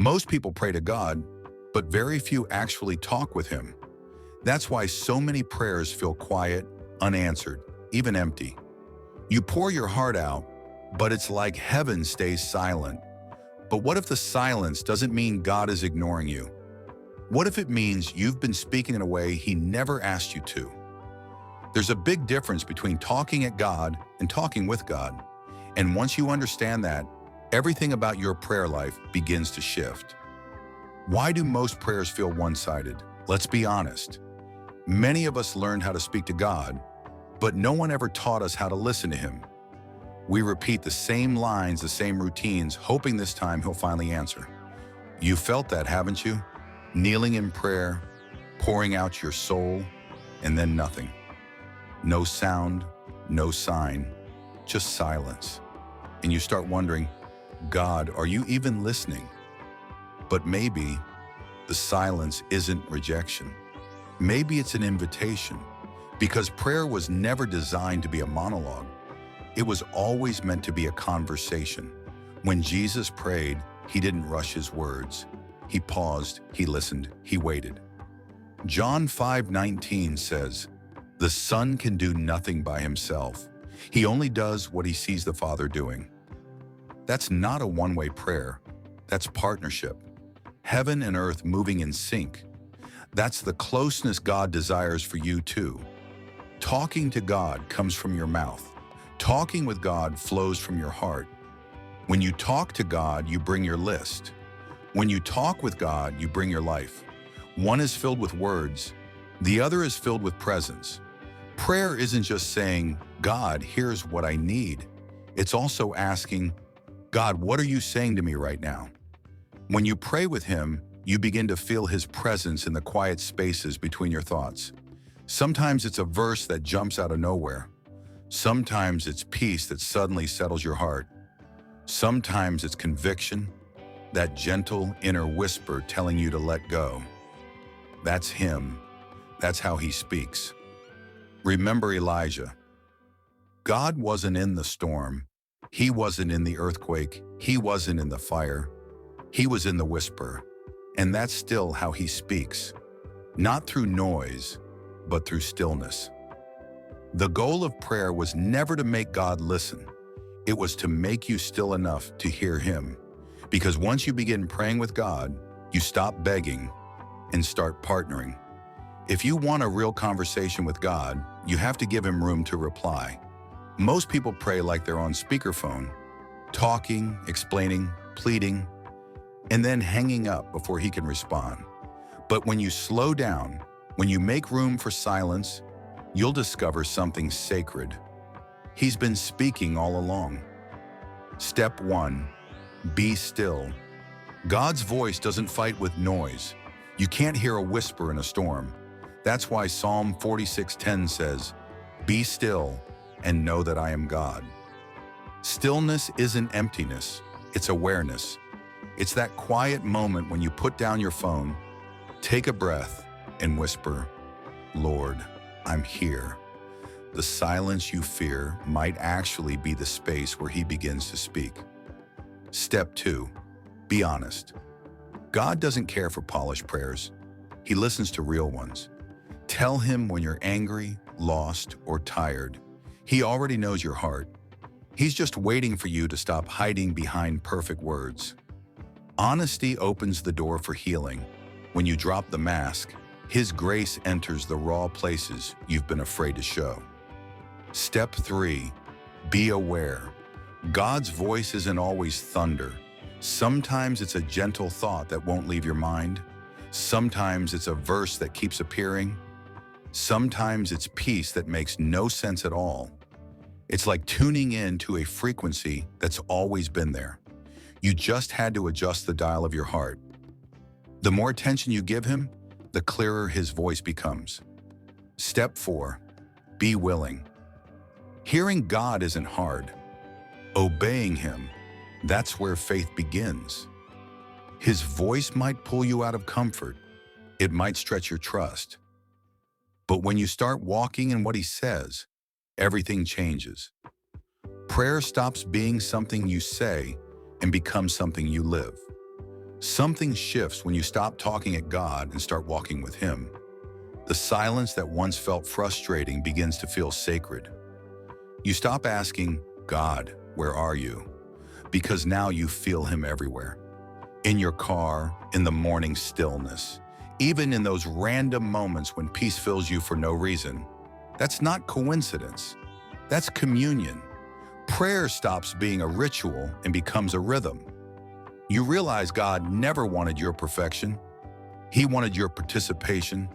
Most people pray to God, but very few actually talk with Him. That's why so many prayers feel quiet, unanswered, even empty. You pour your heart out, but it's like heaven stays silent. But what if the silence doesn't mean God is ignoring you? What if it means you've been speaking in a way He never asked you to? There's a big difference between talking at God and talking with God. And once you understand that, everything about your prayer life begins to shift. Why do most prayers feel one-sided? Let's be honest. Many of us learned how to speak to God, but no one ever taught us how to listen to Him. We repeat the same lines, the same routines, hoping this time He'll finally answer. You felt that, haven't you? Kneeling in prayer, pouring out your soul, and then nothing. No sound, no sign, just silence. And you start wondering, God, are you even listening? But maybe the silence isn't rejection. Maybe it's an invitation, because prayer was never designed to be a monologue. It was always meant to be a conversation. When Jesus prayed, He didn't rush His words. He paused, He listened, He waited. John 5:19 says, "The Son can do nothing by Himself. He only does what He sees the Father doing." That's not a one-way prayer. That's partnership. Heaven and earth moving in sync. That's the closeness God desires for you too. Talking to God comes from your mouth. Talking with God flows from your heart. When you talk to God, you bring your list. When you talk with God, you bring your life. One is filled with words. The other is filled with presence. Prayer isn't just saying, God, here's what I need. It's also asking, God, what are you saying to me right now? When you pray with Him, you begin to feel His presence in the quiet spaces between your thoughts. Sometimes it's a verse that jumps out of nowhere. Sometimes it's peace that suddenly settles your heart. Sometimes it's conviction, that gentle inner whisper telling you to let go. That's Him. That's how He speaks. Remember Elijah. God wasn't in the storm. He wasn't in the earthquake. He wasn't in the fire. He was in the whisper. And that's still how He speaks. Not through noise, but through stillness. The goal of prayer was never to make God listen. It was to make you still enough to hear Him. Because once you begin praying with God, you stop begging and start partnering. If you want a real conversation with God, you have to give Him room to reply. Most people pray like they're on speakerphone, talking, explaining, pleading, and then hanging up before He can respond. But when you slow down, when you make room for silence, you'll discover something sacred. He's been speaking all along. Step 1. Be still. God's voice doesn't fight with noise. You can't hear a whisper in a storm. That's why Psalm 46:10 says, "Be still and know that I am God." Stillness isn't emptiness, it's awareness. It's that quiet moment when you put down your phone, take a breath, and whisper, "Lord, I'm here." The silence you fear might actually be the space where He begins to speak. Step 2. Be honest. God doesn't care for polished prayers. He listens to real ones. Tell Him when you're angry, lost, or tired. He already knows your heart. He's just waiting for you to stop hiding behind perfect words. Honesty opens the door for healing. When you drop the mask, His grace enters the raw places you've been afraid to show. Step 3. Be aware. God's voice isn't always thunder. Sometimes it's a gentle thought that won't leave your mind. Sometimes it's a verse that keeps appearing. Sometimes it's peace that makes no sense at all. It's like tuning in to a frequency that's always been there. You just had to adjust the dial of your heart. The more attention you give Him, the clearer His voice becomes. Step 4. Be willing. Hearing God isn't hard. Obeying Him, that's where faith begins. His voice might pull you out of comfort. It might stretch your trust. But when you start walking in what He says, everything changes. Prayer stops being something you say and becomes something you live. Something shifts when you stop talking at God and start walking with Him. The silence that once felt frustrating begins to feel sacred. You stop asking, God, where are you? Because now you feel Him everywhere. In your car, in the morning stillness, even in those random moments when peace fills you for no reason. That's not coincidence. That's communion. Prayer stops being a ritual and becomes a rhythm. You realize God never wanted your perfection. He wanted your participation.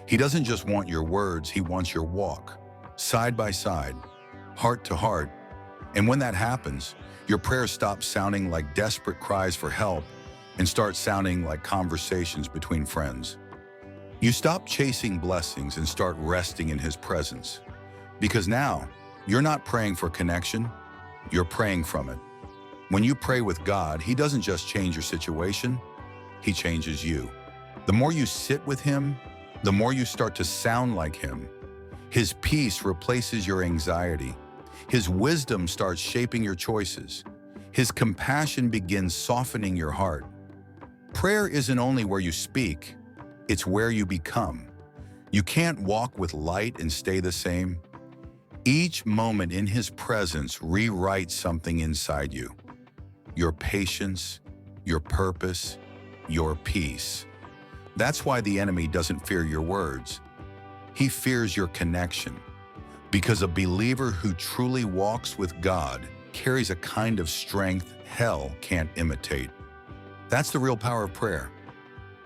He doesn't just want your words, He wants your walk, side by side, heart to heart. And when that happens, your prayers stop sounding like desperate cries for help and start sounding like conversations between friends. You stop chasing blessings and start resting in His presence. Because now, you're not praying for connection, you're praying from it. When you pray with God, He doesn't just change your situation, He changes you. The more you sit with Him, the more you start to sound like Him. His peace replaces your anxiety. His wisdom starts shaping your choices. His compassion begins softening your heart. Prayer isn't only where you speak, it's where you become. You can't walk with light and stay the same. Each moment in His presence rewrites something inside you. Your patience, your purpose, your peace. That's why the enemy doesn't fear your words. He fears your connection. Because a believer who truly walks with God carries a kind of strength hell can't imitate. That's the real power of prayer.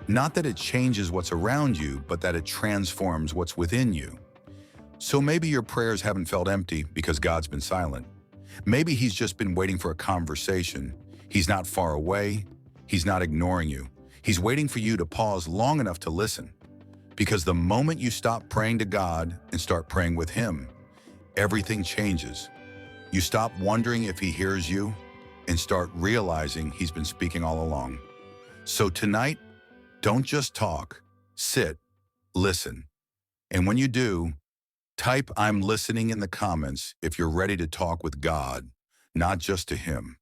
Not that it changes what's around you, but that it transforms what's within you. So maybe your prayers haven't felt empty because God's been silent. Maybe He's just been waiting for a conversation. He's not far away. He's not ignoring you. He's waiting for you to pause long enough to listen. Because the moment you stop praying to God and start praying with Him, everything changes. You stop wondering if He hears you and start realizing He's been speaking all along. So tonight, don't just talk, sit, listen. And when you do, type "I'm listening" in the comments if you're ready to talk with God, not just to Him.